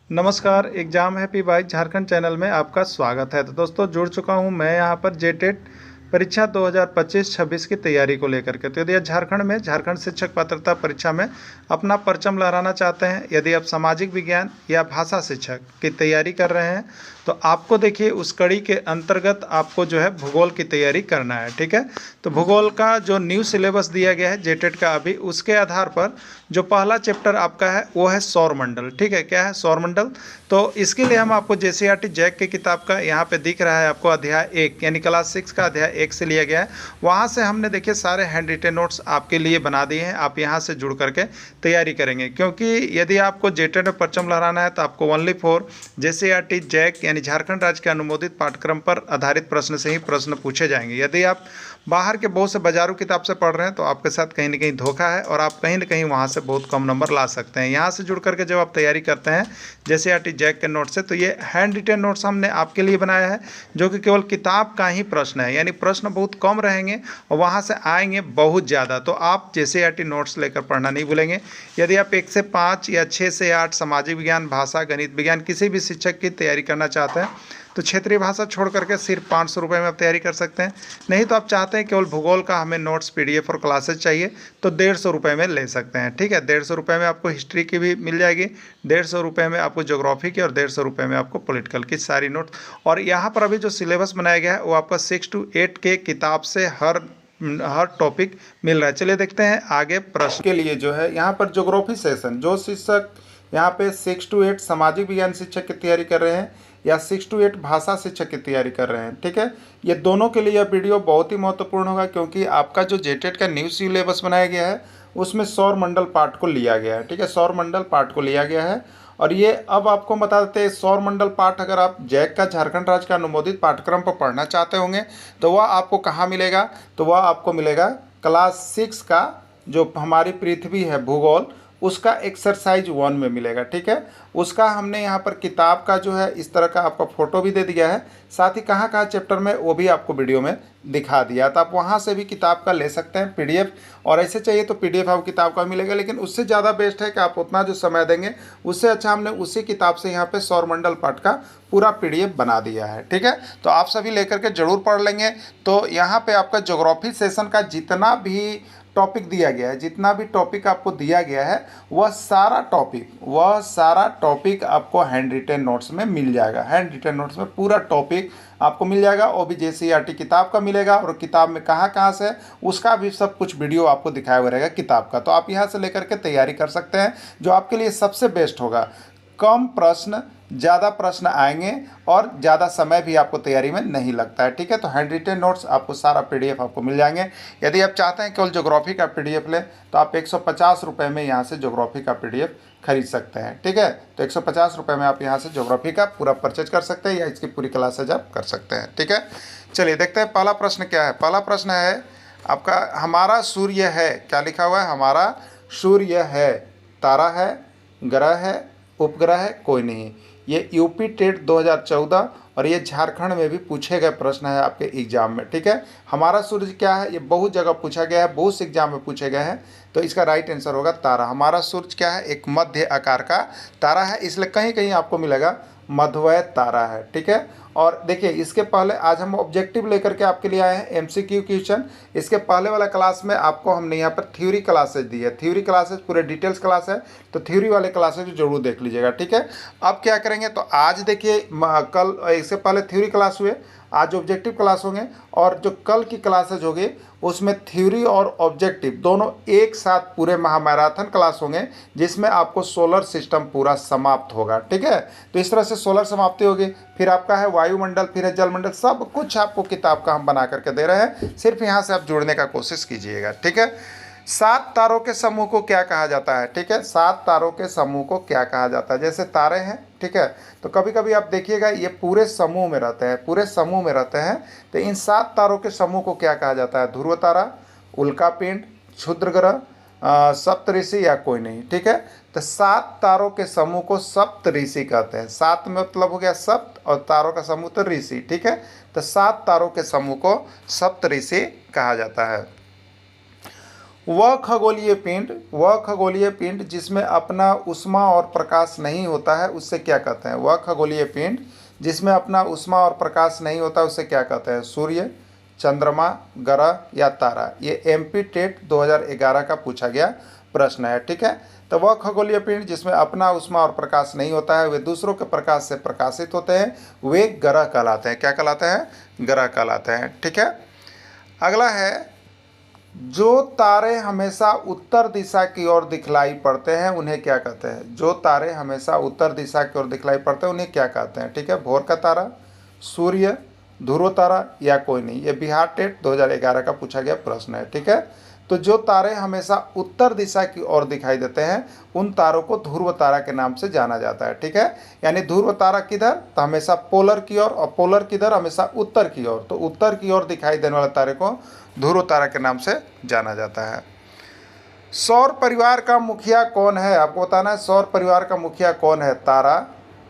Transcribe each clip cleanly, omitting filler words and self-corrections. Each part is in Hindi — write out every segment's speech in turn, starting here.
नमस्कार, exam happy bike Jharkhand channel में आपका स्वागत है। तो दोस्तों जुड़ चुका हूं मैं यहां पर जेटेट परीक्षा 2025-26 की तैयारी को लेकर के। तो यदि आप झारखंड में झारखंड शिक्षक पात्रता परीक्षा में अपना परचम लहराना चाहते हैं, यदि आप सामाजिक विज्ञान या भाषा शिक्षक की तैयारी कर रहे हैं, तो आपको देखिए उस कड़ी के अंतर्गत आपको जो है भूगोल की तैयारी करना है। ठीक है, तो भूगोल का जो न्यू सिलेबस दिया गया है जेटेट का अभी, उसके आधार पर जो पहला चैप्टर आपका है वो है सौरमंडल। ठीक है, क्या है सौरमंडल? तो इसके लिए हम आपको जेसीईआरटी जैक की किताब का यहाँ पे दिख रहा है आपको अध्याय 1 यानी क्लास 6 का अध्याय 1 से लिया गया है। वहाँ से हमने देखिए सारे हैंड रिटेन नोट्स आपके लिए बना दिए हैं। आप यहाँ से जुड़ करके तैयारी करेंगे, क्योंकि यदि आपको जेटेट में परचम लहराना है तो आपको ओनली फॉर जेसीईआरटी जैक यानी झारखंड राज्य के अनुमोदित पाठ्यक्रम पर आधारित प्रश्न से ही प्रश्न पूछे जाएंगे। यदि आप बाहर के बहुत से बाजारू किताब से पढ़ रहे हैं तो आपके साथ कहीं ना कहीं धोखा है और आप कहीं ना कहीं वहाँ से बहुत कम नंबर ला सकते हैं। यहाँ से जुड़ करके जब आप तैयारी करते हैं जेसीईआरटी जैक के नोट से, तो ये हैंड रिटेन नोट्स हमने आपके लिए बनाया है, जो कि केवल किताब का ही प्रश्न है, यानी प्रश्न बहुत कम रहेंगे और वहाँ से आएंगे बहुत ज़्यादा। तो आप जेसीईआरटी नोट्स लेकर पढ़ना नहीं भूलेंगे। यदि आप 1 से 5 या 6 से 8 सामाजिक विज्ञान, भाषा, गणित, विज्ञान किसी भी शिक्षक की तैयारी करना चाहते हैं तो क्षेत्रीय भाषा छोड़ करके सिर्फ 500 रुपये में आप तैयारी कर सकते हैं। नहीं तो आप चाहते हैं केवल भूगोल का हमें नोट्स पीडीएफ और क्लासेज चाहिए तो 150 रुपये में ले सकते हैं। ठीक है, 150 रुपये में आपको हिस्ट्री की भी मिल जाएगी, 150 रुपये में आपको ज्योग्राफी की और 150 रुपये में आपको पॉलिटिकल की सारी नोट्स। और यहाँ पर अभी जो सिलेबस बनाया गया है वो आपका 6 to 8 के किताब से हर टॉपिक मिल रहा है। चलिए देखते हैं आगे प्रश्न के लिए जो है यहाँ पर ज्योग्राफी सेशन, जो शिक्षक यहाँ पे 6 to 8 सामाजिक विज्ञान शिक्षक की तैयारी कर रहे हैं या 6 to 8 भाषा शिक्षक की तैयारी कर रहे हैं, ठीक है, ये दोनों के लिए यह वीडियो बहुत ही महत्वपूर्ण होगा, क्योंकि आपका जो जेटेट का न्यू सिलेबस बनाया गया है उसमें सौर मंडल पाठ को लिया गया है। ठीक है, सौर मंडल पाठ को लिया गया है। और ये अब आपको बता देते हैं, सौर मंडल पाठ अगर आप जैक का झारखंड राज्य का अनुमोदित पाठ्यक्रम पर पढ़ना चाहते होंगे तो वह आपको कहाँ मिलेगा? तो वह आपको मिलेगा क्लास 6 का जो हमारी पृथ्वी है भूगोल, उसका एक्सरसाइज 1 में मिलेगा। ठीक है, उसका हमने यहाँ पर किताब का जो है इस तरह का आपका फ़ोटो भी दे दिया है, साथ ही कहाँ कहाँ चैप्टर में वो भी आपको वीडियो में दिखा दिया। तो आप वहाँ से भी किताब का ले सकते हैं पीडीएफ, और ऐसे चाहिए तो पीडीएफ आपको किताब का मिलेगा। लेकिन उससे ज़्यादा बेस्ट है कि आप उतना जो समय देंगे उससे अच्छा हमने उसी किताब से यहाँ पे सौरमंडल पाठ का पूरा पीडीएफ बना दिया है। ठीक है, तो आप सभी लेकर के जरूर पढ़ लेंगे। तो यहाँ पे आपका ज्योग्राफी सेशन का जितना भी टॉपिक दिया गया है, जितना भी टॉपिक आपको दिया गया है, वह सारा टॉपिक आपको हैंड रिटेन नोट्स में मिल जाएगा। हैंड रिटेन नोट्स में पूरा टॉपिक आपको मिल जाएगा, और भी जेसीईआरटी किताब का मिलेगा, और किताब में कहाँ कहाँ से उसका भी सब कुछ वीडियो आपको दिखाया हुआ रहेगा किताब का। तो आप यहाँ से लेकर के तैयारी कर सकते हैं, जो आपके लिए सबसे बेस्ट होगा। कम प्रश्न, ज़्यादा प्रश्न आएंगे और ज़्यादा समय भी आपको तैयारी में नहीं लगता है। ठीक है, तो हैंड रिटेन नोट्स आपको सारा पीडीएफ आपको मिल जाएंगे। यदि आप चाहते हैं केवल ज्योग्राफी का पीडीएफ लें तो आप 150 रुपये में यहाँ से ज्योग्राफी का पीडीएफ खरीद सकते हैं। ठीक है, तो 150 रुपये में आप यहाँ से ज्योग्राफी का पूरा परचेज कर सकते हैं या इसकी पूरी क्लासेज आप कर सकते हैं। ठीक है, चलिए देखते हैं पहला प्रश्न क्या है। पहला प्रश्न है आपका, हमारा सूर्य है, क्या लिखा हुआ है? हमारा सूर्य है, तारा है, ग्रह है, उपग्रह है, कोई नहीं। ये यूपी टेट 2014 और ये झारखंड में भी पूछे गए प्रश्न है आपके एग्जाम में। ठीक है, हमारा सूर्य क्या है? ये बहुत जगह पूछा गया है, बहुत से एग्जाम में पूछे गए हैं, तो इसका राइट आंसर होगा तारा। हमारा सूर्य क्या है? एक मध्य आकार का तारा है, इसलिए कहीं कहीं आपको मिलेगा मध्वय तारा है। ठीक है, और देखिए इसके पहले आज हम ऑब्जेक्टिव लेकर के आपके लिए आए हैं एमसीक्यू क्वेश्चन। इसके पहले वाला क्लास में आपको हमने यहाँ पर थ्योरी क्लासेज दी है, थ्योरी क्लासेज पूरे डिटेल्स क्लास है, तो थ्योरी वाले क्लासेज जरूर देख लीजिएगा। ठीक है, अब क्या करेंगे, तो आज देखिए कल इससे पहले थ्योरी क्लास हुए, आज ऑब्जेक्टिव क्लास होंगे, और जो कल की क्लासेज होगी उसमें थ्योरी और ऑब्जेक्टिव दोनों एक साथ पूरे महामैराथन क्लास होंगे, जिसमें आपको सोलर सिस्टम पूरा समाप्त होगा। ठीक है, तो इस तरह से सोलर समाप्ति होगी, फिर आपका है वायुमंडल, फिर है जलमंडल, सब कुछ आपको किताब का हम बना करके दे रहे हैं, सिर्फ यहाँ से आप जुड़ने का कोशिश कीजिएगा। ठीक है, 7 तारों के समूह को क्या कहा जाता है? ठीक है, 7 तारों के समूह को क्या कहा जाता है? जैसे तारे हैं, ठीक है, तो कभी कभी आप देखिएगा ये पूरे समूह में रहते हैं, पूरे समूह में रहते हैं, तो इन 7 तारों के समूह को क्या कहा जाता है? ध्रुव तारा, उल्कापिंड, क्षुद्र ग्रह, सप्तऋषि या कोई नहीं। ठीक है, तो 7 तारों के समूह को सप्तऋषि कहते हैं। 7 में मतलब हो गया सप्त और तारों का समूह तो ऋषि। ठीक है, तो 7 तारों के समूह को सप्तऋषि कहा जाता है। वह खगोलीय पिंड जिसमें अपना ऊष्मा और प्रकाश नहीं होता है उससे क्या कहते हैं? वह खगोलीय पिंड जिसमें अपना ऊष्मा और प्रकाश नहीं होता उसे क्या कहते हैं? सूर्य, चंद्रमा, ग्रह या तारा? ये एमपी टेट 2011 का पूछा गया प्रश्न है। ठीक है, तो वह खगोलीय पिंड जिसमें अपना ऊष्मा और प्रकाश नहीं होता है, वे दूसरों के प्रकाश से प्रकाशित होते हैं, वे ग्रह कहलाते हैं। क्या कहलाते हैं? ग्रह कहलाते हैं। ठीक है, अगला है, जो तारे हमेशा उत्तर दिशा की ओर दिखलाई पड़ते हैं उन्हें क्या कहते हैं? जो तारे हमेशा उत्तर दिशा की ओर दिखलाई पड़ते हैं उन्हें क्या कहते हैं? ठीक है, भोर का तारा, सूर्य, ध्रुव तारा या कोई नहीं? ये बिहार टेट 2011 का पूछा गया प्रश्न है। ठीक है, तो जो तारे हमेशा उत्तर दिशा की ओर दिखाई देते हैं उन तारों को ध्रुव तारा के नाम से जाना जाता है। ठीक है, यानी ध्रुव तारा किधर? तो हमेशा पोलर की ओर, और पोलर किधर? हमेशा उत्तर की ओर। तो उत्तर की ओर दिखाई देने वाले तारे को ध्रुव तारा के नाम से जाना जाता है। सौर परिवार का मुखिया कौन है? आपको बताना है सौर परिवार का मुखिया कौन है? तारा,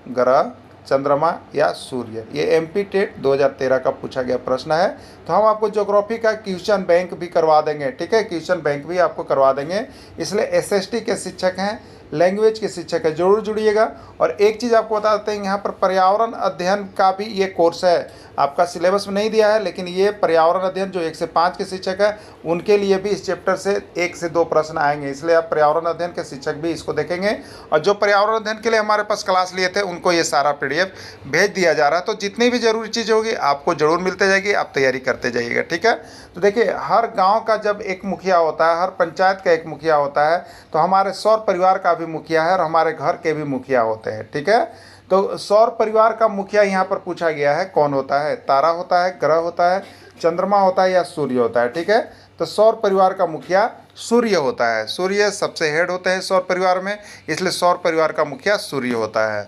ग्रह, चंद्रमा या सूर्य? ये एमपी टेट 2013 का पूछा गया प्रश्न है। तो हम आपको ज्योग्राफी का क्वेश्चन बैंक भी करवा देंगे। ठीक है, क्वेश्चन बैंक भी आपको करवा देंगे, इसलिए एसएसटी के शिक्षक हैं, लैंग्वेज के शिक्षक है, जरूर जुड़िएगा। और एक चीज़ आपको बता देते हैं, यहाँ पर पर्यावरण अध्ययन का भी ये कोर्स है। आपका सिलेबस में नहीं दिया है, लेकिन ये पर्यावरण अध्ययन जो 1 से 5 के शिक्षक है उनके लिए भी इस चैप्टर से 1 से 2 प्रश्न आएंगे, इसलिए आप पर्यावरण अध्ययन के शिक्षक भी इसको देखेंगे। और जो पर्यावरण अध्ययन के लिए हमारे पास क्लास लिए थे उनको ये सारा PDF भेज दिया जा रहा है। तो जितनी भी जरूरी चीज़ होगी आपको जरूर मिलते जाएगी, आप तैयारी करते जाइएगा। ठीक है, तो देखिए, हर गाँव का जब एक मुखिया होता है, हर पंचायत का एक मुखिया होता है, तो हमारे सौर परिवार का भी मुखिया है और हमारे घर के भी मुखिया होते हैं। ठीक है, तो सौर परिवार का मुखिया यहाँ पर पूछा गया है कौन होता है? तारा होता है, ग्रह होता है, चंद्रमा होता है या सूर्य होता है? ठीक है, तो सौर परिवार का मुखिया सूर्य होता है। सूर्य सबसे हेड होते हैं सौर परिवार में, इसलिए सौर परिवार का मुखिया सूर्य होता है।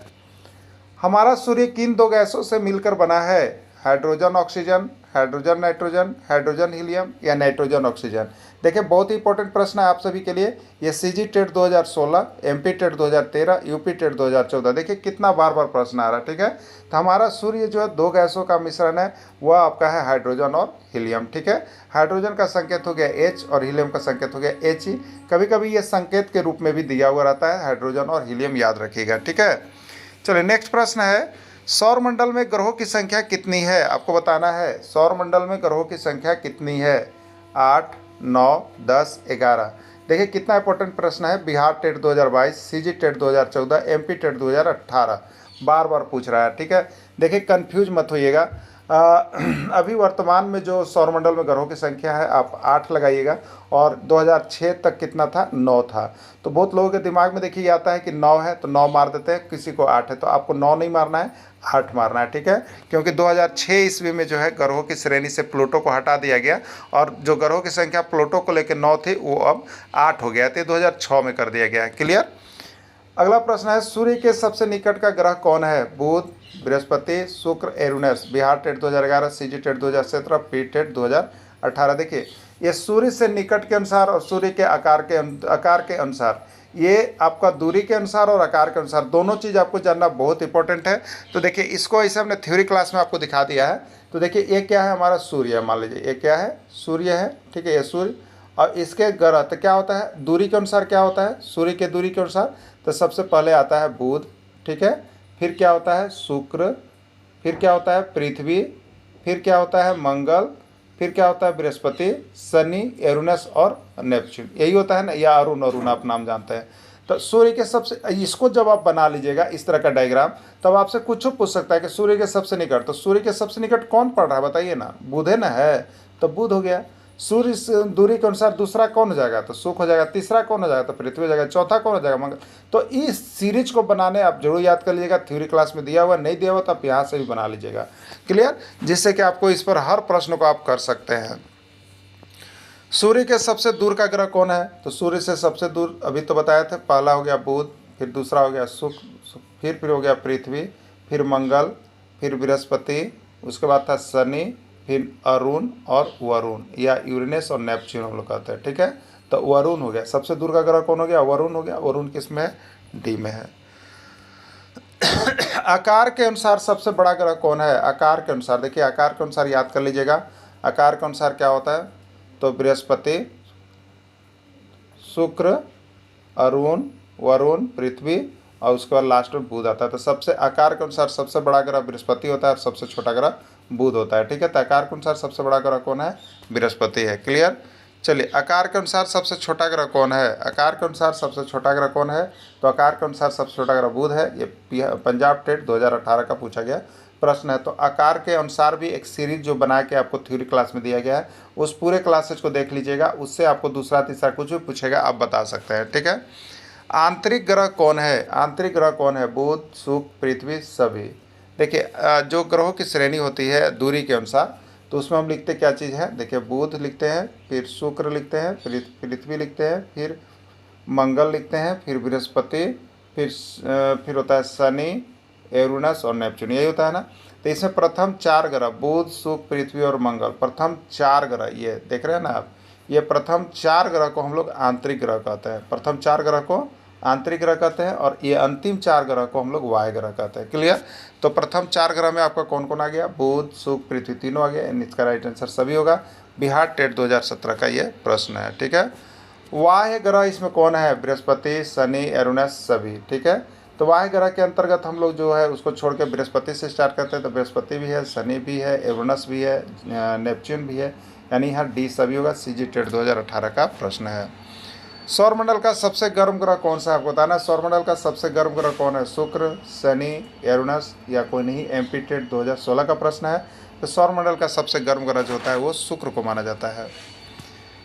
हमारा सूर्य किन 2 गैसों से मिलकर बना है? Hydrogen oxygen, hydrogen nitrogen, hydrogen helium या नाइट्रोजन ऑक्सीजन? देखिए, बहुत ही इंपॉर्टेंट प्रश्न है आप सभी के लिए। ये CG TET 2016, MP TET 2013, UP TET 2014। देखिए कितना बार बार प्रश्न आ रहा है। ठीक है, तो हमारा सूर्य जो है 2 गैसों का मिश्रण है, वह आपका है हाइड्रोजन और हीलियम। ठीक है, हाइड्रोजन का संकेत हो गया H और हीलियम का संकेत हो गया He। कभी कभी ये संकेत के रूप में भी दिया हुआ रहता है, हाइड्रोजन और हीलियम, याद रखिएगा। ठीक है, चलिए नेक्स्ट प्रश्न है, सौरमंडल में ग्रहों की संख्या कितनी है? आपको बताना है सौरमंडल में ग्रहों की संख्या कितनी है? 8, 9, 10, 11? देखिए कितना इंपॉर्टेंट प्रश्न है। Bihar TET 2022, CG TET 2014, MP TET 2018 बार बार पूछ रहा है। ठीक है, देखिए कंफ्यूज मत होइएगा। अभी वर्तमान में जो सौरमंडल में ग्रहों की संख्या है आप 8 लगाइएगा, और 2006 तक कितना था? 9 था। तो बहुत लोगों के दिमाग में देखिए आता है कि 9 है तो 9 मार देते हैं, किसी को 8 है, तो आपको 9 नहीं मारना है, 8 मारना है। ठीक है, क्योंकि 2006 ईस्वी में जो है ग्रहों की श्रेणी से प्लूटो को हटा दिया गया, और जो ग्रहों की संख्या प्लूटो को लेकर 9 थी वो अब 8 हो गया, तो 2006 में कर दिया गया है। क्लियर? अगला प्रश्न है, सूर्य के सबसे निकट का ग्रह कौन है? बुध, बृहस्पति, शुक्र, Uranus? Bihar TET 2011, CG TET 2017, P TET 2018। देखिए, ये सूर्य से निकट के अनुसार और सूर्य के आकार के अनुसार, ये आपका दूरी के अनुसार और आकार के अनुसार दोनों चीज़ आपको जानना बहुत इंपॉर्टेंट है। तो देखिए, इसको ऐसे हमने थ्योरी क्लास में आपको दिखा दिया है। तो देखिए, ये क्या है? हमारा सूर्य है, मान लीजिए ये क्या है? सूर्य है। ठीक है, ये सूर्य, और इसके ग्रह तो क्या होता है? दूरी के अनुसार क्या होता है? सूर्य के दूरी के अनुसार तो सबसे पहले आता है बुध। ठीक है, फिर क्या होता है? शुक्र, फिर क्या होता है? पृथ्वी, फिर क्या होता है? मंगल, फिर क्या होता है? बृहस्पति, शनि, एरुनस और नेपच्यून। यही होता है ना, या अरुण आप नाम जानते हैं। तो सूर्य के सबसे, इसको जब आप बना लीजिएगा इस तरह का डायग्राम, तब आपसे कुछ पूछ सकता है कि सूर्य के सबसे निकट, तो सूर्य के सबसे निकट कौन पड़ रहा है बताइए ना? बुध है ना, है तो बुध हो गया। सूर्य से दूरी के अनुसार दूसरा कौन हो जाएगा? तो शुक्र हो जाएगा। तीसरा कौन हो जाएगा? तो पृथ्वी हो जाएगा। चौथा कौन हो जाएगा? मंगल। तो इस सीरीज को बनाने आप जरूर याद कर लीजिएगा, थ्योरी क्लास में दिया हुआ, नहीं दिया हुआ तो आप यहाँ से भी बना लीजिएगा। क्लियर? जिससे कि आपको इस पर हर प्रश्न को आप कर सकते हैं। सूर्य के सबसे दूर का ग्रह कौन है? तो सूर्य से सबसे दूर अभी तो बताए थे, पहला हो गया बुध, फिर दूसरा हो गया शुक्र, फिर हो गया पृथ्वी, फिर मंगल, फिर बृहस्पति, उसके बाद था शनि, फिर अरुण और वरुण, या यूरेनस और नेपच्यून हम लोग कहते हैं। ठीक है, तो वरुण हो गया सबसे दूर का ग्रह। कौन हो गया? वरुण हो गया। वरुण किस में है? डी में है। आकार के अनुसार सबसे बड़ा ग्रह कौन है? आकार के अनुसार, देखिए आकार के अनुसार याद कर लीजिएगा। आकार के अनुसार क्या होता है? तो बृहस्पति, शुक्र, अरुण, वरुण, पृथ्वी और उसके बाद लास्ट में बुध आता है। तो सबसे आकार के अनुसार सबसे बड़ा ग्रह बृहस्पति होता है और सबसे छोटा ग्रह बुध होता है। ठीक है, तो आकार के अनुसार सबसे बड़ा ग्रह कौन है? बृहस्पति है। क्लियर। चलिए, आकार के अनुसार सबसे छोटा ग्रह कौन है? आकार के अनुसार सबसे छोटा ग्रह कौन है? तो आकार के अनुसार सबसे छोटा ग्रह बुध है। ये पंजाब टेट 2018 का पूछा गया प्रश्न है। तो आकार के अनुसार भी एक सीरीज जो बना के आपको थ्योरी क्लास में दिया गया है, उस पूरे क्लासेज को देख लीजिएगा, उससे आपको दूसरा तीसरा कुछ भी पूछेगा आप बता सकते हैं। ठीक है। आंतरिक ग्रह कौन है? आंतरिक ग्रह कौन है? बुध, शुक्र, पृथ्वी, सभी। देखिए, जो ग्रहों की श्रेणी होती है दूरी के अनुसार, तो उसमें हम लिखते क्या चीज़ है? देखिए, बुध लिखते हैं, फिर शुक्र लिखते हैं, पृथ्वी लिखते हैं, फिर मंगल लिखते हैं, फिर बृहस्पति, फिर होता है शनि, यूरेनस और नेपच्यून, यही होता है ना। तो इसमें प्रथम 4 ग्रह बुध, शुक्र, पृथ्वी और मंगल, प्रथम 4 ग्रह ये देख रहे हैं ना आप, ये प्रथम 4 ग्रह को हम लोग आंतरिक ग्रह कहते हैं। प्रथम 4 ग्रह को आंतरिक ग्रह कहते हैं और ये अंतिम 4 ग्रह को हम लोग वायु ग्रह कहते हैं। क्लियर। तो प्रथम 4 ग्रह में आपका कौन कौन आ गया? बुध, शुक्र, पृथ्वी, तीनों आ गया। इसका राइट आंसर सभी होगा। बिहार टेट 2017 का ये प्रश्न है। ठीक है। वाह्य ग्रह इसमें कौन है? बृहस्पति, शनि, यूरेनस, सभी। ठीक है। तो वाह्य ग्रह के अंतर्गत हम लोग जो है उसको छोड़ के बृहस्पति से स्टार्ट करते हैं। तो बृहस्पति भी है, शनि भी है, यूरेनस भी है, नेपच्यून भी है, यानी यहाँ डी सभी होगा। सीजी टेट 2018 का प्रश्न है। सौरमंडल का सबसे गर्म ग्रह कौन सा है आपको बताना? सौरमंडल का सबसे गर्म ग्रह कौन है? शुक्र, शनि, यूरेनस या कोई नहीं? एमपी टेट 2016 का प्रश्न है। तो सौरमंडल का सबसे गर्म ग्रह जो होता है वो शुक्र को माना जाता है।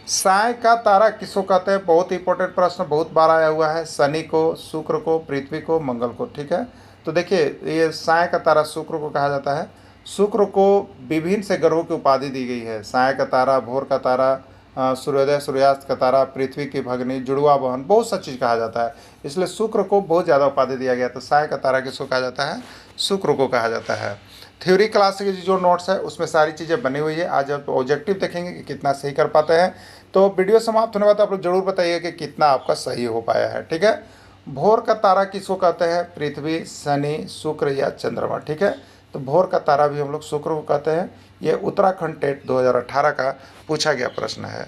साय का तारा किसको कहते हैं? बहुत इंपॉर्टेंट प्रश्न, बहुत बार आया हुआ है। शनि को, शुक्र को, पृथ्वी को, मंगल को। ठीक है। तो देखिए, ये साय का तारा शुक्र को कहा जाता है। शुक्र को विभिन्न से ग्रहों की उपाधि दी गई है। साय का तारा, भोर का तारा, सूर्योदय सूर्यास्त का तारा, पृथ्वी की भगनी, जुड़वा बहन, बहुत सा चीज़ कहा जाता है। इसलिए शुक्र को बहुत ज़्यादा उपाधि दिया गया। तो साय का तारा किसको कहा जाता है? शुक्र को कहा जाता है। थ्योरी क्लास की जो नोट्स है उसमें सारी चीज़ें बनी हुई है। आज आप ऑब्जेक्टिव देखेंगे कि कितना सही कर पाते हैं। तो वीडियो समाप्त होने के बाद आप लोग जरूर बताइए कि कितना आपका सही हो पाया है। ठीक है। भोर का तारा किसको कहते हैं? पृथ्वी, शनि, शुक्र या चंद्रमा। ठीक है। तो भोर का तारा भी हम लोग शुक्र को कहते हैं। ये उत्तराखंड टेट 2018 का पूछा गया प्रश्न है।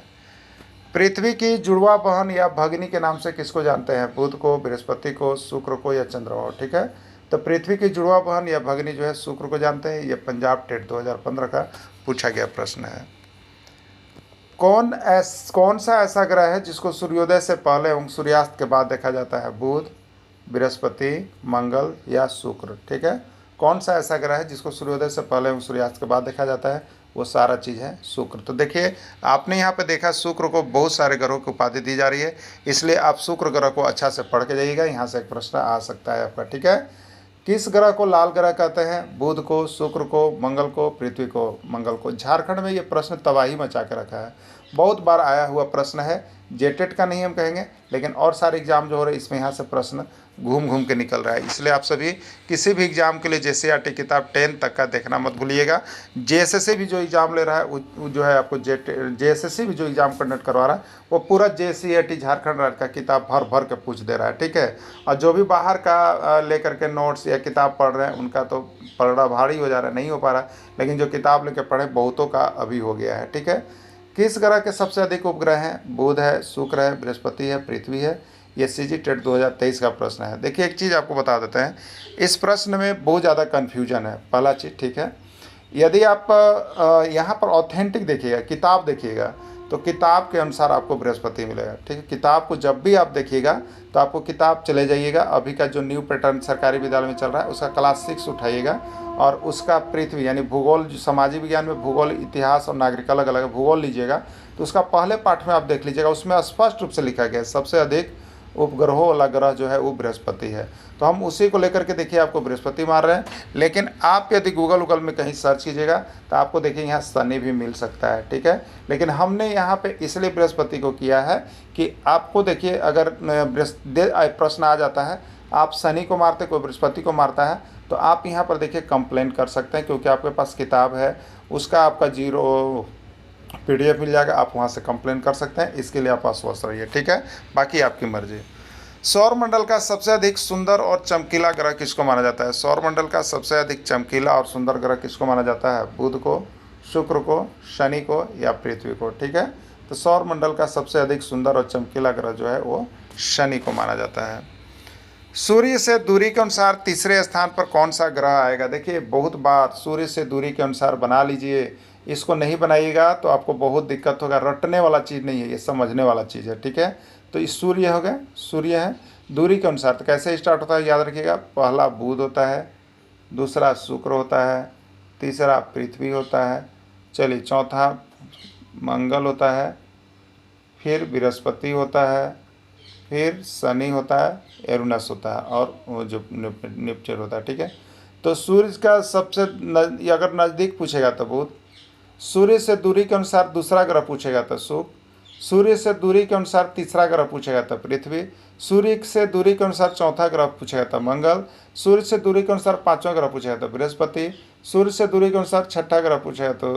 पृथ्वी की जुड़वा बहन या भगिनी के नाम से किसको जानते हैं? बुध को, बृहस्पति को, शुक्र को या चंद्रमा को। ठीक है। तो पृथ्वी की जुड़वा बहन या भगिनी जो है शुक्र को जानते हैं। ये पंजाब टेट 2015 का पूछा गया प्रश्न है। कौन सा ऐसा ग्रह है जिसको सूर्योदय से पहले एवं सूर्यास्त के बाद देखा जाता है? बुध, बृहस्पति, मंगल या शुक्र। ठीक है। कौन सा ऐसा ग्रह है जिसको सूर्योदय से पहले एवं सूर्यास्त के बाद देखा जाता है? वो सारा चीज़ है शुक्र। तो देखिए, आपने यहाँ पे देखा शुक्र को बहुत सारे ग्रहों की उपाधि दी जा रही है, इसलिए आप शुक्र ग्रह को अच्छा से पढ़ के जाइएगा। यहाँ से एक प्रश्न आ सकता है आपका। ठीक है। किस ग्रह को लाल ग्रह कहते हैं? बुध को, शुक्र को, मंगल को, पृथ्वी को, मंगल को। झारखंड में ये प्रश्न तबाही मचा के रखा है, बहुत बार आया हुआ प्रश्न है। जेटेट का नहीं हम कहेंगे, लेकिन और सारे एग्जाम जो हो रहे हैं इसमें यहाँ से प्रश्न घूम घूम के निकल रहा है। इसलिए आप सभी किसी भी एग्जाम के लिए JCERT किताब 10 तक का देखना मत भूलिएगा। JSSC भी जो एग्ज़ाम ले रहा है वो जो है आपको JSSC भी जो एग्ज़ाम कंडक्ट करवा रहा है वो पूरा JCERT झारखंड राज्य का किताब भर भर के पूछ दे रहा है। ठीक है। और जो भी बाहर का लेकर के नोट्स या किताब पढ़ रहे हैं उनका तो पढ़ना भारी हो जा रहा है, नहीं हो पा रहा, लेकिन जो किताब लेकर पढ़े बहुतों का अभी हो गया है। ठीक है। किस ग्रह के सबसे अधिक उपग्रह हैं? बुध है, शुक्र है, बृहस्पति है, पृथ्वी है। ये सीजी टेट 2023 का प्रश्न है। देखिए, एक चीज़ आपको बता देते हैं, इस प्रश्न में बहुत ज़्यादा कन्फ्यूजन है। पहला चीज़, ठीक है, यदि आप यहाँ पर ऑथेंटिक देखिएगा, किताब देखिएगा, तो किताब के अनुसार आपको बृहस्पति मिलेगा। ठीक है। किताब को जब भी आप देखिएगा तो आपको किताब चले जाइएगा, अभी का जो न्यू पैटर्न सरकारी विद्यालय में चल रहा है उसका क्लास 6 उठाइएगा और उसका पृथ्वी यानी भूगोल, जो सामाजिक विज्ञान में भूगोल, इतिहास और नागरिक अलग अलग भूगोल लीजिएगा, तो उसका पहले पाठ में आप देख लीजिएगा, उसमें स्पष्ट रूप से लिखा गया है सबसे अधिक उपग्रहों वाला ग्रह जो है वो बृहस्पति है। तो हम उसी को लेकर के देखिए आपको बृहस्पति मार रहे हैं, लेकिन आप यदि गूगल में कहीं सर्च कीजिएगा तो आपको देखिए यहाँ शनि भी मिल सकता है। ठीक है। लेकिन हमने यहाँ पे इसलिए बृहस्पति को किया है कि आपको देखिए, अगर प्रश्न आ जाता है आप शनि को मारते, कोई बृहस्पति को मारता है, तो आप यहाँ पर देखिए कंप्लेंट कर सकते हैं, क्योंकि आपके पास किताब है, उसका आपका PDF मिल जाएगा, आप वहाँ से कंप्लेन कर सकते हैं। इसके लिए आप आश्वस्त रहिए। ठीक है। बाकी आपकी मर्जी। सौरमंडल का सबसे अधिक सुंदर और चमकीला ग्रह किसको माना जाता है? सौरमंडल का सबसे अधिक चमकीला और सुंदर ग्रह किसको माना जाता है? बुध को, शुक्र को, शनि को या पृथ्वी को। ठीक है। तो सौर मंडल का सबसे अधिक सुंदर और चमकीला ग्रह जो है वो शनि को माना जाता है। सूर्य से दूरी के अनुसार तीसरे स्थान पर कौन सा ग्रह आएगा? देखिए बहुत बार सूर्य से दूरी के अनुसार बना लीजिए, इसको नहीं बनाइएगा तो आपको बहुत दिक्कत होगा। रटने वाला चीज़ नहीं है, ये समझने वाला चीज़ है, ठीक है। तो इस सूर्य हो गया, सूर्य है दूरी के अनुसार, तो कैसे स्टार्ट होता है याद रखिएगा। पहला बुध होता है, दूसरा शुक्र होता है, तीसरा पृथ्वी होता है, चलिए चौथा मंगल होता है, फिर बृहस्पति होता है, फिर शनि होता है, एरुनस होता है और वो जो नेपच्यून होता है, ठीक है। तो सूर्य का सबसे अगर नज़दीक पूछेगा तो बुध, सूर्य से दूरी के अनुसार दूसरा ग्रह पूछेगा तो शुक्र, सूर्य से दूरी के अनुसार तीसरा ग्रह पूछेगा तो पृथ्वी, सूर्य से दूरी के अनुसार चौथा ग्रह पूछेगा तो मंगल, सूर्य से दूरी के अनुसार पांचवा ग्रह पूछेगा तो बृहस्पति, सूर्य से दूरी के अनुसार छठा ग्रह पूछेगा तो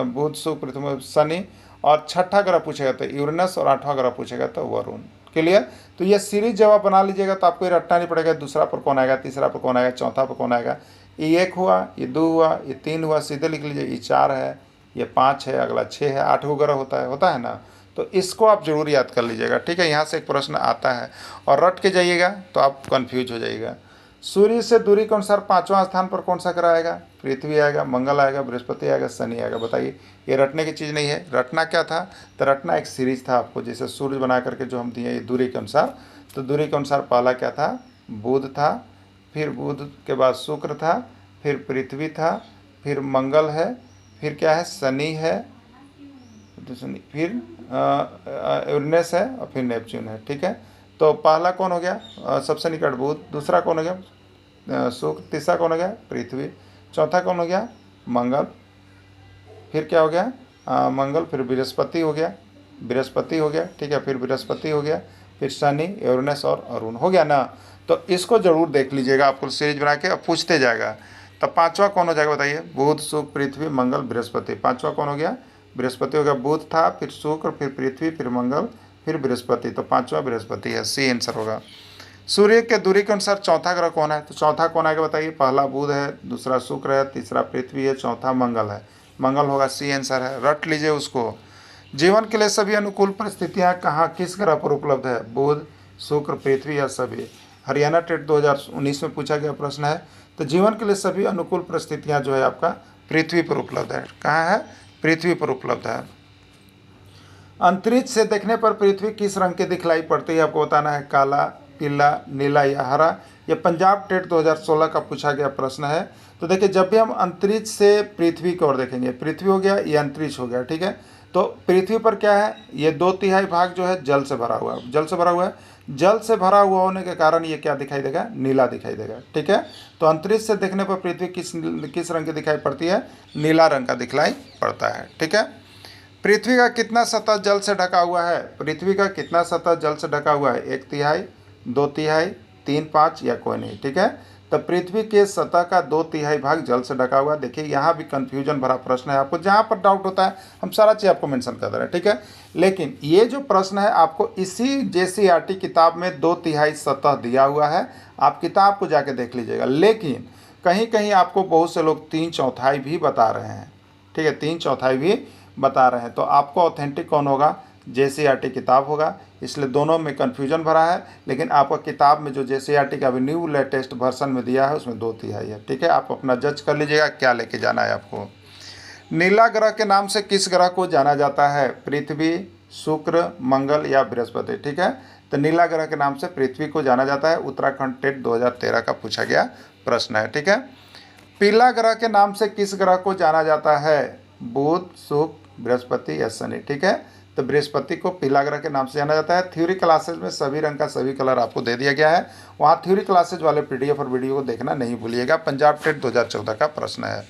बुध शुक्र पृथ्वी शनि, और छठा ग्रह पूछेगा तो यूरेनस, और आठवां ग्रह पूछेगा तो वरुण। क्लियर? तो ये सीरीज जब आप बना लीजिएगा तो आपको ये रटना नहीं पड़ेगा दूसरा पर कौन आएगा, तीसरा पर कौन आएगा, चौथा पर कौन आएगा। ये 1 हुआ, ये 2 हुआ, ये 3 हुआ, सीधे लिख लीजिए। ये 4 है, ये 5 है, अगला 6 है, 8 ग्रह होता है ना। तो इसको आप जरूर याद कर लीजिएगा, ठीक है। यहाँ से एक प्रश्न आता है और रट के जाइएगा तो आप कंफ्यूज हो जाइएगा। सूर्य से दूरी के अनुसार पांचवां स्थान पर कौन सा ग्रह आएगा? पृथ्वी आएगा, मंगल आएगा, बृहस्पति आएगा, शनि आएगा। बताइए, ये रटने की चीज़ नहीं है। रटना क्या था? तो रटना एक सीरीज था आपको, जैसे सूर्य बना करके जो हम दिए ये दूरी के अनुसार। तो दूरी के अनुसार पहला क्या था? बुध था, फिर बुध के बाद शुक्र था, फिर पृथ्वी था, फिर मंगल है, फिर क्या है? शनि है, फिर यूरेनस है और फिर नेपच्यून है, ठीक है। तो पहला कौन हो गया? सबसे निकट बुध, दूसरा कौन हो गया? शुक्र, तीसरा कौन हो गया? पृथ्वी, चौथा कौन हो गया? मंगल, फिर क्या हो गया? मंगल, फिर बृहस्पति हो गया, ठीक है, फिर बृहस्पति हो गया, फिर शनि, यूरेनस और अरुण हो गया ना। तो इसको जरूर देख लीजिएगा, आपको सीरीज बना के अब पूछते जाएगा। तो पांचवा कौन हो जाएगा बताइए? बुध शुक्र पृथ्वी मंगल बृहस्पति। पांचवा कौन हो गया? बृहस्पति हो गया। बुध था, फिर शुक्र, फिर पृथ्वी, फिर मंगल, फिर बृहस्पति। तो पांचवा बृहस्पति है, सी आंसर होगा। सूर्य के दूरी के अनुसार चौथा ग्रह कौन है? तो चौथा कौन आएगा बताइए? पहला बुध है, दूसरा शुक्र है, तीसरा पृथ्वी है, चौथा मंगल है। मंगल होगा, सी आंसर है, रट लीजिए उसको। जीवन के लिए सभी अनुकूल परिस्थितियां कहाँ किस ग्रह पर उपलब्ध है? बुध, शुक्र, पृथ्वी या सभी? हरियाणा टेट 2019 में पूछा गया प्रश्न है। तो जीवन के लिए सभी अनुकूल परिस्थितियां जो है आपका पृथ्वी पर उपलब्ध है। कहाँ है? पृथ्वी पर उपलब्ध है। अंतरिक्ष से देखने पर पृथ्वी किस रंग की दिखलाई पड़ती है? आपको बताना है। काला, पीला, नीला या हरा। यह पंजाब टेट 2016 का पूछा गया प्रश्न है। तो देखिए, जब भी हम अंतरिक्ष से पृथ्वी की ओर देखेंगे, पृथ्वी हो गया, ये अंतरिक्ष हो गया, ठीक है। तो पृथ्वी पर क्या है? ये 2/3 भाग जो है जल से भरा हुआ है। जल से भरा हुआ है। जल से भरा हुआ होने के कारण ये क्या दिखाई देगा? नीला दिखाई देगा, ठीक है। तो अंतरिक्ष से देखने पर पृथ्वी किस रंग की दिखाई पड़ती है? नीला रंग का दिखलाई पड़ता है, ठीक है। पृथ्वी का कितना सतह जल से ढका हुआ है? पृथ्वी का कितना सतह जल से ढका हुआ है? 1/3, 2/3, 3/5 या कोई नहीं, ठीक है। तो पृथ्वी के सतह का 2/3 भाग जल से ढका हुआ है। देखिए, यहाँ भी कंफ्यूजन भरा प्रश्न है। आपको जहाँ पर डाउट होता है हम सारा चीज़ आपको मेंशन कर दे रहे हैं, ठीक है। लेकिन ये जो प्रश्न है आपको इसी जेसीईआरटी किताब में 2/3 सतह दिया हुआ है। आप किताब को जाके देख लीजिएगा। लेकिन कहीं कहीं आपको बहुत से लोग 3/4 भी बता रहे हैं, ठीक है, 3/4 भी बता रहे हैं। तो आपको ऑथेंटिक कौन होगा? जेसीईआरटी किताब होगा। इसलिए दोनों में कन्फ्यूजन भरा है। लेकिन आपका किताब में जो जेसीईआरटी का अभी न्यू लेटेस्ट वर्जन में दिया है उसमें 2/3 है, ठीक है। आप अपना जज कर लीजिएगा क्या लेके जाना है आपको। नीला ग्रह के नाम से किस ग्रह को जाना जाता है? पृथ्वी, शुक्र, मंगल या बृहस्पति, ठीक है। तो नीला ग्रह के नाम से पृथ्वी को जाना जाता है। उत्तराखंड टेट 2013 का पूछा गया प्रश्न है, ठीक है। पीला ग्रह के नाम से किस ग्रह को जाना जाता है? बुध, शुक्र, बृहस्पति या शनि, ठीक है। तो बृहस्पति को पीला ग्रह के नाम से जाना जाता है। थ्योरी क्लासेज में सभी रंग का सभी कलर आपको दे दिया गया है। वहाँ थ्योरी क्लासेज वाले पीडीएफ और वीडियो को देखना नहीं भूलिएगा। पंजाब टेट 2014 का प्रश्न है।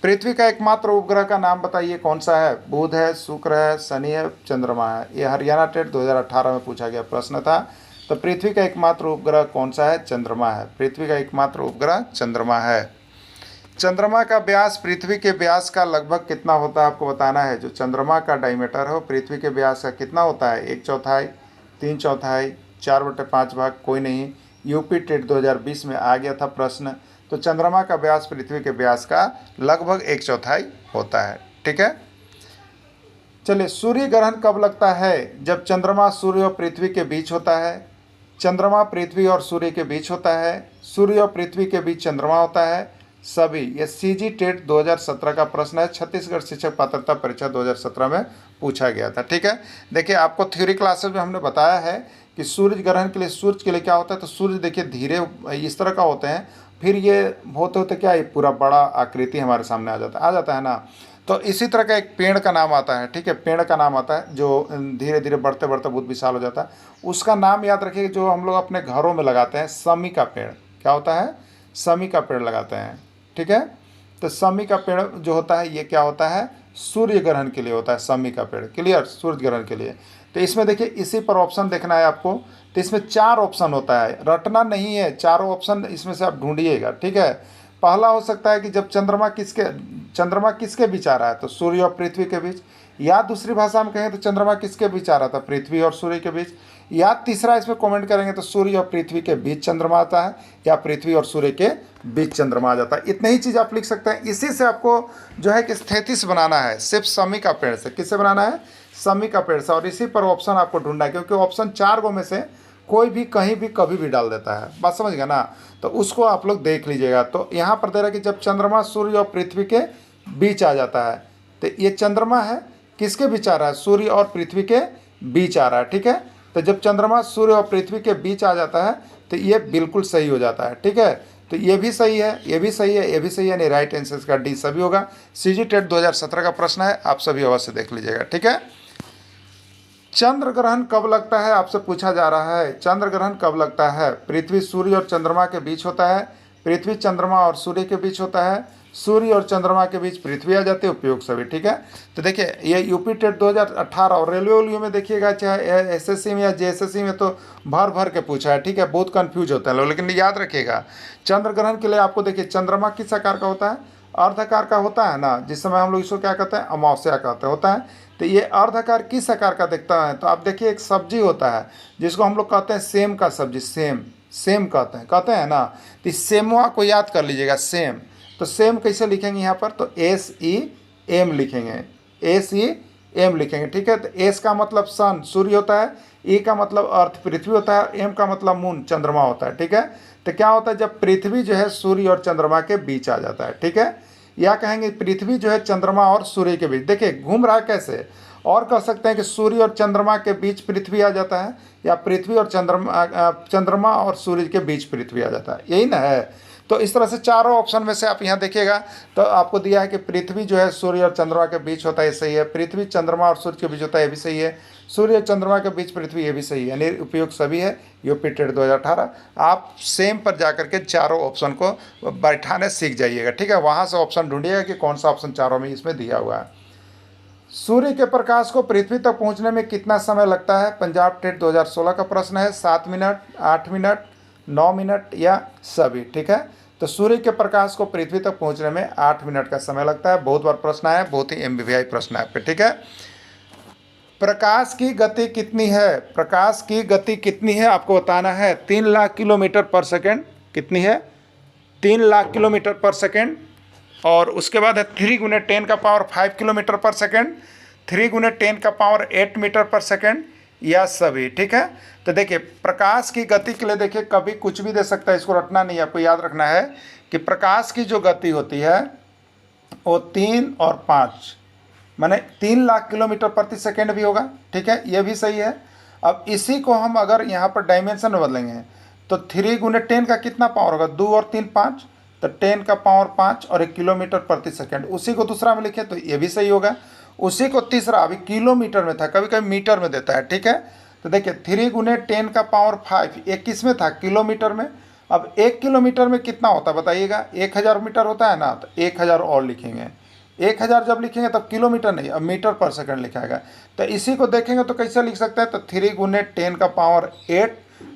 पृथ्वी का एकमात्र उपग्रह का नाम बताइए, कौन सा है? बुध है, शुक्र है, शनि है, चंद्रमा है। ये हरियाणा टेट 2018 में पूछा गया प्रश्न था। तो पृथ्वी का एकमात्र उपग्रह कौन सा है? चंद्रमा है। पृथ्वी का एकमात्र उपग्रह चंद्रमा है। चंद्रमा का व्यास पृथ्वी के व्यास का लगभग कितना होता है? आपको बताना है। जो चंद्रमा का डायमीटर हो पृथ्वी के व्यास का कितना होता है? 1/4, 3/4, 4/5 भाग, कोई नहीं। यूपी टेट 2020 में आ गया था प्रश्न। तो चंद्रमा का व्यास पृथ्वी के व्यास का लगभग 1/4 होता है, ठीक है। चलिए, सूर्य ग्रहण कब लगता है? जब चंद्रमा सूर्य और पृथ्वी के बीच होता है, चंद्रमा पृथ्वी और सूर्य के बीच होता है, सूर्य और पृथ्वी के बीच चंद्रमा होता है, सभी। ये सीजी टेट 2017 का प्रश्न है, छत्तीसगढ़ शिक्षक पात्रता परीक्षा 2017 में पूछा गया था। ठीक है, देखिए आपको थ्योरी क्लासेस में हमने बताया है कि सूर्य ग्रहण के लिए, सूर्य के लिए क्या होता है, तो सूर्य देखिए धीरे इस तरह का होते हैं, फिर ये होते होते क्या, ये पूरा बड़ा आकृति हमारे सामने आ जाता है ना। तो इसी तरह का एक पेड़ का नाम आता है। ठीक है, पेड़ का नाम आता है जो धीरे धीरे बढ़ते बढ़ते बहुत विशाल हो जाता है, उसका नाम याद रखिए। जो हम लोग अपने घरों में लगाते हैं, समी का पेड़। क्या होता है? समी का पेड़ लगाते हैं। ठीक है, तो समी का पेड़ जो होता है, ये क्या होता है? सूर्य ग्रहण के लिए होता है समी का पेड़। क्लियर? सूर्य ग्रहण के लिए। तो इसमें देखिए, इसी पर ऑप्शन देखना है आपको। तो इसमें 4 ऑप्शन होता है, रटना नहीं है, चारों ऑप्शन इसमें से आप ढूंढिएगा। ठीक है, पहला हो सकता है कि जब चंद्रमा किसके बीच आ रहा है, तो सूर्य और पृथ्वी के बीच। या दूसरी भाषा में कहें तो चंद्रमा किसके बीच आ रहा था? पृथ्वी और सूर्य के बीच। या तीसरा इसमें कमेंट करेंगे तो सूर्य और पृथ्वी के बीच चंद्रमा आता है, या पृथ्वी और सूर्य के बीच चंद्रमा आ जाता है। इतनी ही चीज़ आप लिख सकते हैं। इसी से आपको जो है कि स्थेतिस बनाना है, सिर्फ समी का पेड़ से। किससे बनाना है? समी का पेड़ से। और इसी पर ऑप्शन आपको ढूंढना है, क्योंकि ऑप्शन 4 गो में से कोई भी कहीं भी कभी भी डाल देता है। बात समझ गया ना? तो उसको आप लोग देख लीजिएगा। तो यहाँ पर दे रहा है कि जब चंद्रमा सूर्य और पृथ्वी के बीच आ जाता है, तो ये चंद्रमा है किसके बीच आ रहा है? सूर्य और पृथ्वी के बीच आ रहा है। ठीक है, तो जब चंद्रमा सूर्य और पृथ्वी के बीच आ जाता है तो ये बिल्कुल सही हो जाता है। ठीक है, तो ये भी सही है, ये भी सही है, ये भी सही है, नहीं राइट आंसर का डी सभी होगा। सीजी टेट 2017 का प्रश्न है, आप सभी अवश्य देख लीजिएगा। ठीक है, चंद्र ग्रहण कब लगता है? आपसे पूछा जा रहा है, चंद्र ग्रहण कब लगता है? पृथ्वी सूर्य और चंद्रमा के बीच होता है, पृथ्वी चंद्रमा और सूर्य के बीच होता है, सूर्य और चंद्रमा के बीच पृथ्वी आ जाती है, उपयोग सभी। ठीक है, तो देखिए ये यूपी टेट 2018 और रेलवे में देखिएगा, चाहे एसएससी में या जेएसएससी में, तो भर भर के पूछा है। ठीक है, बहुत कंफ्यूज होता है लोग, लेकिन याद रखिएगा चंद्र ग्रहण के लिए आपको देखिए, चंद्रमा किस आकार का होता है? अर्धाकार का होता है ना, जिस समय हम लोग इसको क्या कहते हैं? अमावस्या कहते होता है। तो ये अर्धाकार किस आकार का दिखता है? तो आप देखिए, एक सब्जी होता है जिसको हम लोग कहते हैं सेम का सब्जी, सेम कहते हैं ना। तो इस सेमुआ को याद कर लीजिएगा, सेम। तो सेम कैसे लिखेंगे यहाँ पर? तो SEM लिखेंगे, SEM लिखेंगे। ठीक है, तो S का मतलब सन सूर्य होता है, E का मतलब अर्थ पृथ्वी होता है, M का मतलब मून चंद्रमा होता है। ठीक है, तो क्या होता है जब पृथ्वी जो है सूर्य और चंद्रमा के बीच आ जाता है? ठीक है, या कहेंगे पृथ्वी जो है चंद्रमा और सूर्य के बीच। देखिए घूम रहा है कैसे, और कह सकते हैं कि सूर्य और चंद्रमा के बीच पृथ्वी आ जाता है, या पृथ्वी और चंद्रमा और सूर्य के बीच पृथ्वी आ जाता है, यही ना है। तो इस तरह से चारों ऑप्शन में से आप यहाँ देखिएगा तो आपको दिया है कि पृथ्वी जो है सूर्य और चंद्रमा के बीच होता है, ये सही है। पृथ्वी चंद्रमा और सूर्य के बीच होता है, ये भी सही है। सूर्य और चंद्रमा के बीच पृथ्वी, ये भी सही है, यानी उपयोग सभी है। UP TET 2018। आप सेम पर जाकर के चारों ऑप्शन को बैठाने सीख जाइएगा। ठीक है, वहाँ से ऑप्शन ढूंढिएगा कि कौन सा ऑप्शन चारों में इसमें दिया हुआ है। सूर्य के प्रकाश को पृथ्वी तक पहुँचने में कितना समय लगता है? पंजाब टेट 2016 का प्रश्न है। 7 मिनट, 8 मिनट, 9 मिनट या सभी। ठीक है, तो सूर्य के प्रकाश को पृथ्वी तक पहुंचने में 8 मिनट का समय लगता है। बहुत बार प्रश्न आया, बहुत ही MBVI प्रश्न है आपके। ठीक है, प्रकाश की गति कितनी है? प्रकाश की गति कितनी है आपको बताना है। 3 लाख किलोमीटर पर सेकेंड। कितनी है? 3 लाख किलोमीटर पर सेकेंड। और उसके बाद है 3 × 10⁵ किलोमीटर पर सेकेंड, 3 × 10⁸ मीटर पर सेकेंड, या सभी। ठीक है, तो देखिए प्रकाश की गति के लिए देखिए कभी कुछ भी दे सकता है, इसको रटना नहीं है, आपको याद रखना है कि प्रकाश की जो गति होती है वो 3 और 5 माने 3 लाख किलोमीटर प्रति सेकेंड भी होगा। ठीक है, ये भी सही है। अब इसी को हम अगर यहाँ पर डायमेंशन में बदलेंगे तो 3 × 10 का कितना पावर होगा? 2 और 3 5, तो 10⁵ और 1 किलोमीटर प्रति सेकेंड। उसी को दूसरा में लिखे तो ये भी सही होगा। उसी को तीसरा, अभी किलोमीटर में था, कभी कभी मीटर में देता है। ठीक है, तो देखिए 3 × 10⁵ एक किस में था? किलोमीटर में। अब 1 किलोमीटर में कितना होता है बताइएगा? 1000 मीटर होता है ना, तो 1000 और लिखेंगे। 1000 जब लिखेंगे तब किलोमीटर नहीं, अब मीटर पर सेकंड लिखाएगा। तो इसी को देखेंगे तो कैसे लिख सकते हैं? तो 3 × 10⁸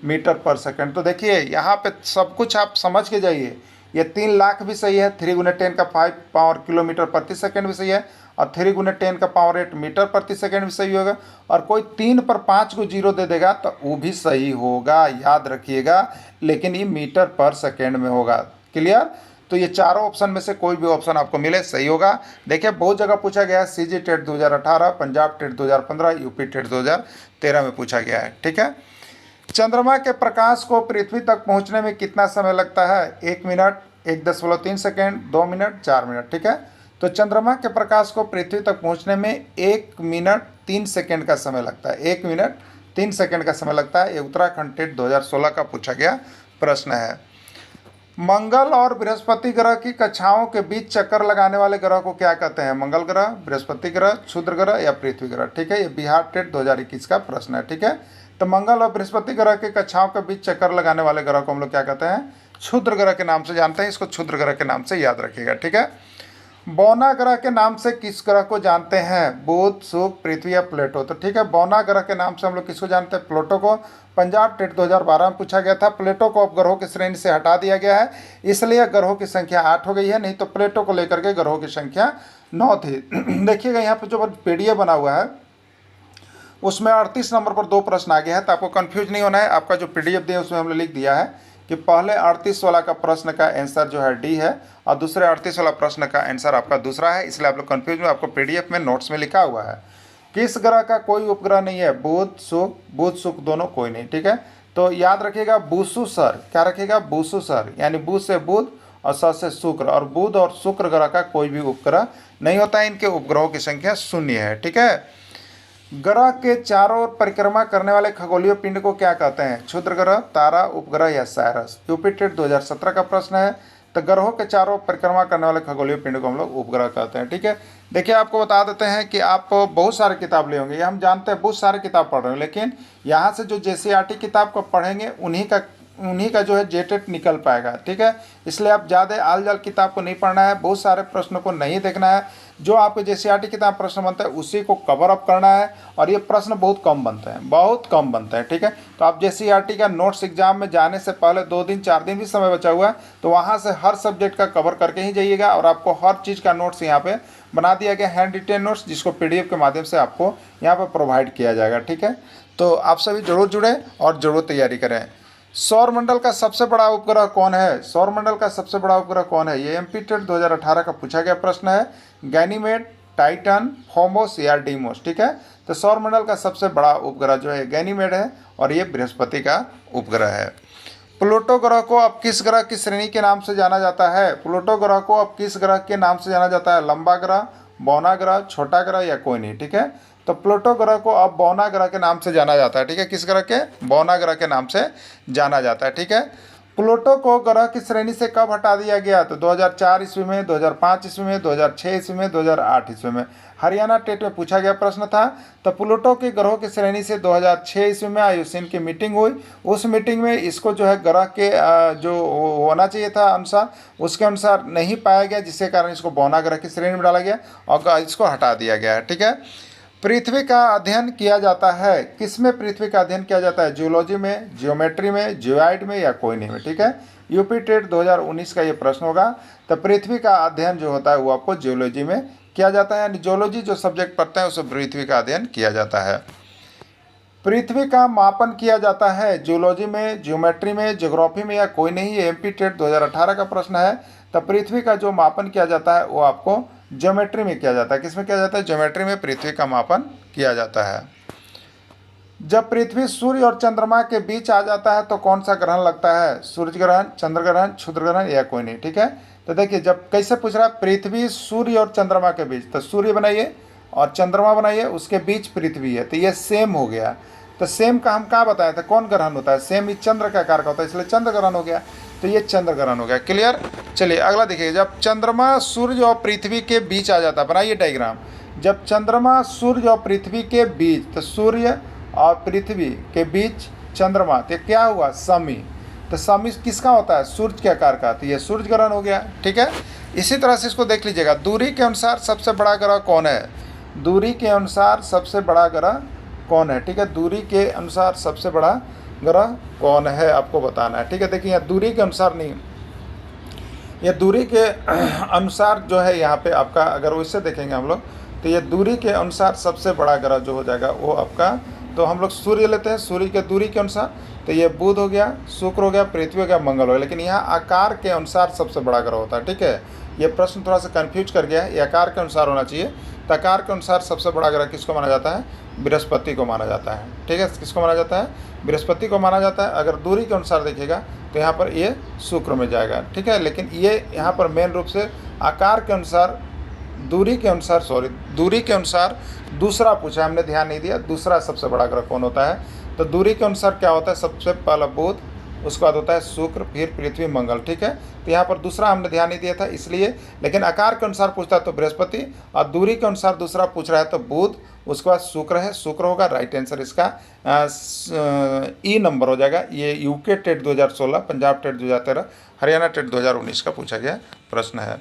मीटर पर सेकंड। तो देखिए यहाँ पे सब कुछ आप समझ के जाइए। ये 3 लाख भी सही है, 3 × 10⁵ किलोमीटर प्रति सेकंड भी सही है, और 3 × 10⁸ मीटर प्रति सेकंड भी सही होगा। और कोई 3 पर 5 को 0 दे देगा तो वो भी सही होगा, याद रखिएगा, लेकिन ये मीटर पर सेकंड में होगा। क्लियर? तो ये चारों ऑप्शन में से कोई भी ऑप्शन आपको मिले सही होगा। देखिए बहुत जगह पूछा गया है, CG TET 2018, Punjab TET 2015, UP TET 2013 में पूछा गया है। ठीक है, चंद्रमा के प्रकाश को पृथ्वी तक पहुंचने में कितना समय लगता है? 1 मिनट, 1.3 सेकेंड, 2 मिनट, 4 मिनट। ठीक है, तो चंद्रमा के प्रकाश को पृथ्वी तक पहुंचने में 1 मिनट 3 सेकेंड का समय लगता है। 1 मिनट 3 सेकेंड का समय लगता है। ये उत्तराखंड टेट 2016 का पूछा गया प्रश्न है। मंगल और बृहस्पति ग्रह की कक्षाओं के बीच चक्कर लगाने वाले ग्रह को क्या कहते हैं? मंगल ग्रह, बृहस्पति ग्रह, क्षुद्र ग्रह या पृथ्वी ग्रह। ठीक है, ये बिहार टेट 2021 का प्रश्न है। ठीक है, तो मंगल और बृहस्पति ग्रह के कक्षाओं के बीच चक्कर लगाने वाले ग्रह को हम लोग क्या कहते हैं? क्षुद्र ग्रह के नाम से जानते हैं। इसको क्षुद्र ग्रह के नाम से याद रखिएगा। ठीक है, बौना ग्रह के नाम से किस ग्रह को जानते हैं? बुध, शुक्र, पृथ्वी या प्लेटो। तो ठीक है, बौना ग्रह के नाम से हम लोग किसको जानते हैं? प्लूटो को। पंजाब टेट 2012 में पूछा गया था। प्लेटो को अब ग्रहों की श्रेणी से हटा दिया गया है, इसलिए ग्रहों की संख्या 8 हो गई है, नहीं तो प्लेटो को लेकर के ग्रहों की संख्या 9 थी। देखिएगा यहाँ पर जो पीडीएफ बना हुआ है उसमें 38 नंबर पर 2 प्रश्न आ गया है, तो आपको कंफ्यूज नहीं होना है। आपका जो पीडीएफ दिया है उसमें हमने लिख दिया है कि पहले 38 वाला का प्रश्न का आंसर जो है डी है और दूसरे 38 वाला प्रश्न का आंसर आपका दूसरा है, इसलिए आप लोग कंफ्यूज में, आपको पीडीएफ में नोट्स में लिखा हुआ है। किस ग्रह का कोई उपग्रह नहीं है? बुध, शुक्र दोनों कोई नहीं। ठीक है, तो याद रखिएगा बुसूसर, क्या रखिएगा? बुसूसर, यानी बुध से बुध और स से शुक्र, और बुध और शुक्र ग्रह का कोई भी उपग्रह नहीं होता है। इनके उपग्रहों की संख्या 0 है। ठीक है, ग्रह के चारों ओर परिक्रमा करने वाले खगोलीय पिंड को क्या कहते हैं? क्षुद्र ग्रह, तारा, उपग्रह या साइरस। यूपी टेट 2017 का प्रश्न है। तो ग्रहों के चारों ओर परिक्रमा करने वाले खगोलीय पिंड को हम लोग उपग्रह कहते हैं। ठीक है, देखिए आपको बता देते हैं कि आप बहुत सारे किताब ले होंगे, ये हम जानते हैं, बहुत सारे किताब पढ़ रहे हैं, लेकिन यहाँ से जो जेसीईआरटी किताब को पढ़ेंगे उन्हीं का जो है जेटेट निकल पाएगा। ठीक है, इसलिए आप ज़्यादा आल जाल किताब को नहीं पढ़ना है, बहुत सारे प्रश्नों को नहीं देखना है। जो आपके जेसीईआरटी किताब प्रश्न बनता है उसी को कवर अप करना है, और ये प्रश्न बहुत कम बनते हैं, बहुत कम बनते हैं। ठीक है, तो आप जेसीईआरटी का नोट्स एग्जाम में जाने से पहले 2 दिन 4 दिन भी समय बचा हुआ है, तो वहाँ से हर सब्जेक्ट का कवर करके ही जाइएगा, और आपको हर चीज़ का नोट्स यहाँ पे बना दिया गया, हैंड रिटेन नोट्स, जिसको पीडीएफ के माध्यम से आपको यहाँ पर प्रोवाइड किया जाएगा। ठीक है, तो आप सभी जरूर जुड़ें और जरूर तैयारी करें। सौरमंडल का सबसे बड़ा उपग्रह कौन है? सौरमंडल का सबसे बड़ा उपग्रह कौन है? ये एमपी टेट 2018 का पूछा गया प्रश्न है। गैनीमेड, टाइटन, फोमोस या डीमोस। ठीक है, तो सौरमंडल का सबसे बड़ा उपग्रह जो है गैनीमेड है, और ये बृहस्पति का उपग्रह है। प्लूटो ग्रह को अब किस ग्रह की श्रेणी के नाम से जाना जाता है? प्लूटो ग्रह को अब किस ग्रह के नाम से जाना जाता है? लंबा ग्रह, बौना ग्रह, छोटा ग्रह या कोई नहीं। ठीक है, तो प्लूटो ग्रह को अब बौना ग्रह के नाम से जाना जाता है। ठीक है, किस ग्रह के? बौना ग्रह के नाम से जाना जाता है। ठीक है, प्लूटो को ग्रह की श्रेणी से कब हटा दिया गया? तो 2004 ईस्वी में, 2005 ईस्वी में, 2006 ईस्वी में, 2008 ईस्वी में। हरियाणा टेट में पूछा गया प्रश्न था। तो प्लूटो के ग्रहों की श्रेणी से 2006 ईस्वी में आयुसीन की मीटिंग हुई। उस मीटिंग में इसको जो है ग्रह के जो होना चाहिए था अनुसार, उसके अनुसार नहीं पाया गया, जिसके कारण इसको बौना ग्रह की श्रेणी में डाला गया और इसको हटा दिया गया है। ठीक है, पृथ्वी का अध्ययन किया जाता है किसमें? पृथ्वी का अध्ययन किया जाता है जियोलॉजी में, जियोमेट्री में, जियोइड में या कोई नहीं में। ठीक है, यूपी टेट 2019 का ये प्रश्न होगा। तो पृथ्वी का अध्ययन जो होता है वो आपको जियोलॉजी में किया जाता है, यानी जियोलॉजी जो सब्जेक्ट पढ़ते हैं उसमें पृथ्वी का अध्ययन किया जाता है। पृथ्वी का मापन किया जाता है जियोलॉजी में, जियोमेट्री में, ज्योग्राफी में या कोई नहीं। ये एमपी टेट 2018 का प्रश्न है। तो पृथ्वी का जो मापन किया जाता है वो आपको ज्योमेट्री में किया जाता है। किसमें किया जाता है? ज्योमेट्री में पृथ्वी का मापन किया जाता है। जब पृथ्वी सूर्य और चंद्रमा के बीच आ जाता है तो कौन सा ग्रहण लगता है? सूर्य ग्रहण, चंद्र ग्रहण, क्षुद्र ग्रहण या कोई नहीं। ठीक है, तो देखिए जब कैसे पूछ रहा है, पृथ्वी सूर्य और चंद्रमा के बीच, तो सूर्य बनाइए और चंद्रमा बनाइए, उसके बीच पृथ्वी है, तो ये सेम हो गया। तो सेम का हम क्या बताया था, कौन ग्रहण होता है? सेम ही चंद्र का आकार का होता है, इसलिए चंद्र ग्रहण हो गया। तो ये चंद्र ग्रहण हो गया। क्लियर? चलिए अगला देखिए, जब चंद्रमा सूर्य और पृथ्वी के बीच आ जाता है, बनाइए डायग्राम। जब चंद्रमा सूर्य और पृथ्वी के बीच, तो सूर्य और पृथ्वी के बीच चंद्रमा, तो क्या हुआ? समी। तो समी किसका होता है? सूर्य के आकार का, तो ये सूर्य ग्रहण हो गया। ठीक है, इसी तरह से इसको देख लीजिएगा, दूरी के अनुसार सबसे बड़ा ग्रह कौन है? दूरी के अनुसार सबसे बड़ा ग्रह कौन है? ठीक है, दूरी के अनुसार सबसे बड़ा ग्रह कौन है आपको बताना है। ठीक है, देखिए यहाँ दूरी के अनुसार नहीं, ये दूरी के अनुसार जो है यहाँ पे आपका, अगर वैसे देखेंगे हम लोग, तो ये दूरी के अनुसार सबसे बड़ा ग्रह जो हो जाएगा वो आपका, तो हम लोग सूर्य लेते हैं, सूर्य के दूरी के अनुसार, तो ये बुध हो गया, शुक्र हो गया, पृथ्वी हो गया, मंगल हो गया। लेकिन यहाँ आकार के अनुसार सबसे बड़ा ग्रह होता है, ठीक है। ये प्रश्न थोड़ा सा कन्फ्यूज कर गया है, ये आकार के अनुसार होना चाहिए। तो आकार के अनुसार सबसे बड़ा ग्रह किसको माना जाता है? बृहस्पति को माना जाता है, ठीक है। किसको माना जाता है? बृहस्पति को माना जाता है। अगर दूरी के अनुसार देखिएगा तो यहाँ पर ये शुक्र में जाएगा, ठीक है। लेकिन ये यहाँ पर मेन रूप से आकार के अनुसार, दूरी के अनुसार दूसरा पूछा, हमने ध्यान नहीं दिया। दूसरा सबसे बड़ा ग्रह कौन होता है? तो दूरी के अनुसार क्या होता है? सबसे पहला बुध, उसके बाद होता है शुक्र, फिर पृथ्वी, मंगल, ठीक है। तो यहाँ पर दूसरा हमने ध्यान नहीं दिया था इसलिए। लेकिन आकार के अनुसार पूछता है तो बृहस्पति, और दूरी के अनुसार दूसरा पूछ रहा है तो बुध, उसके बाद शुक्र है, शुक्र होगा। राइट आंसर इसका ई नंबर हो जाएगा। ये UK TET 2016, Punjab TET 2013, Haryana TET 2019 का पूछा गया प्रश्न है।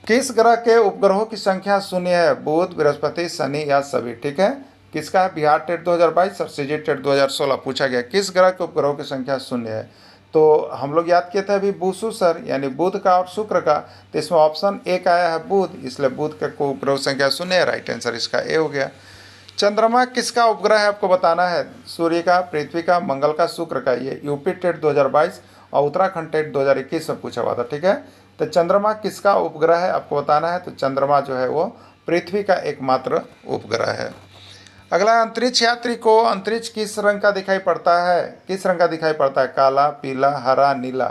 किस ग्रह के उपग्रहों की संख्या शून्य है? बुध, बृहस्पति, शनि या सभी, ठीक है। किसका है? बिहार टेट 2022 और सीजी टेट 2016 पूछा गया किस ग्रह के उपग्रहों की संख्या शून्य है। तो हम लोग याद किए थे अभी बूसू सर, यानी बुध का और शुक्र का। तो इसमें ऑप्शन ए का आया है बुध, इसलिए बुध का को उपग्रह संख्या शून्य है। राइट आंसर इसका ए हो गया। चंद्रमा किसका उपग्रह है आपको बताना है? सूर्य का, पृथ्वी का, मंगल का, शुक्र का। ये यूपी टेट 2022 और उत्तराखंड टेट 2021 में पूछा हुआ था, ठीक है। तो चंद्रमा किसका उपग्रह है आपको बताना है। तो चंद्रमा जो है वो पृथ्वी का एकमात्र उपग्रह है। अगला, अंतरिक्ष यात्री को अंतरिक्ष किस रंग का दिखाई पड़ता है? किस रंग का दिखाई पड़ता है? काला, पीला, हरा, नीला।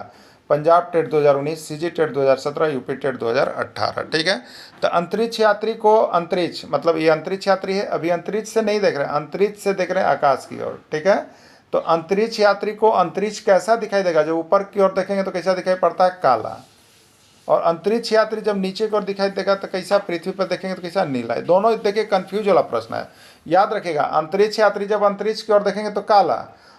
Punjab TET 2019, CG TET 2017, UP TET 2018, ठीक है। तो अंतरिक्ष यात्री को, अंतरिक्ष मतलब ये अंतरिक्ष यात्री है, अभी अंतरिक्ष से नहीं देख रहे हैं, अंतरिक्ष से देख रहे हैं आकाश की ओर, ठीक है। तो अंतरिक्ष यात्री को अंतरिक्ष कैसा दिखाई देगा? जब ऊपर की ओर देखेंगे तो कैसा दिखाई पड़ता है? काला। और अंतरिक्ष यात्री जब नीचे की ओर दिखाई देगा तो कैसा? पृथ्वी पर देखेंगे तो कैसा? नीला है। दोनों देखिए कन्फ्यूज वाला प्रश्न है, याद रखिएगा। अंतरिक्ष यात्री जब अंतरिक्ष की ओर देखेंगे तो काला,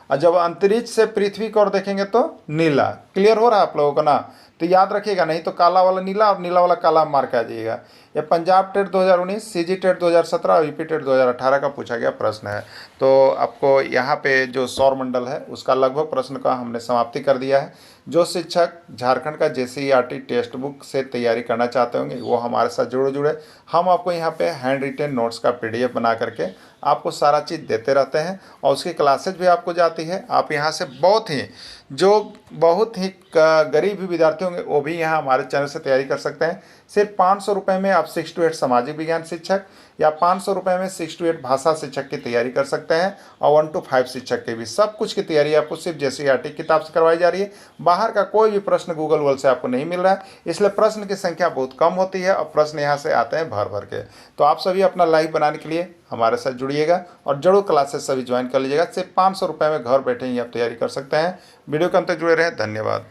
और जब अंतरिक्ष से पृथ्वी की ओर देखेंगे तो नीला। क्लियर हो रहा है आप लोगों को ना? तो याद रखिएगा, नहीं तो काला वाला नीला और नीला वाला काला मार के आ जाइएगा। ये पंजाब टेट 2019, सीजी टेट 2017 और यूपी टेट 2018 का पूछा गया प्रश्न है। तो आपको यहाँ पे जो सौरमंडल है उसका लगभग प्रश्न का हमने समाप्ति कर दिया है। जो शिक्षक झारखंड का जेसीईआरटी टेक्स्ट बुक से तैयारी करना चाहते होंगे वो हमारे साथ जुड़े। हम आपको यहाँ पे हैंड रिटेन नोट्स का पीडीएफ बना करके आपको सारा चीज़ देते रहते हैं, और उसकी क्लासेज भी आपको जाती है। आप यहाँ से बहुत ही गरीब भी विद्यार्थी होंगे वो भी यहाँ हमारे चैनल से तैयारी कर सकते हैं। सिर्फ 500 रुपये में आप 6 to 8 सामाजिक विज्ञान शिक्षक या 500 रुपये में 6 to 8 भाषा शिक्षक की तैयारी कर सकते हैं, और 1 to 5 शिक्षक की भी। सब कुछ की तैयारी आपको सिर्फ जेसीईआरटी किताब से करवाई जा रही है। बाहर का कोई भी प्रश्न गूगल वर्ल्ड से आपको नहीं मिल रहा है, इसलिए प्रश्न की संख्या बहुत कम होती है और प्रश्न यहाँ से आते हैं भर के। तो आप सभी अपना लाइफ बनाने के लिए हमारे साथ जुड़िएगा और जरूर क्लासेस सभी ज्वाइन कर लीजिएगा। सिर्फ 500 रुपये में घर बैठे ही आप तैयारी कर सकते हैं। वीडियो के अंत तक जुड़े रहें, धन्यवाद।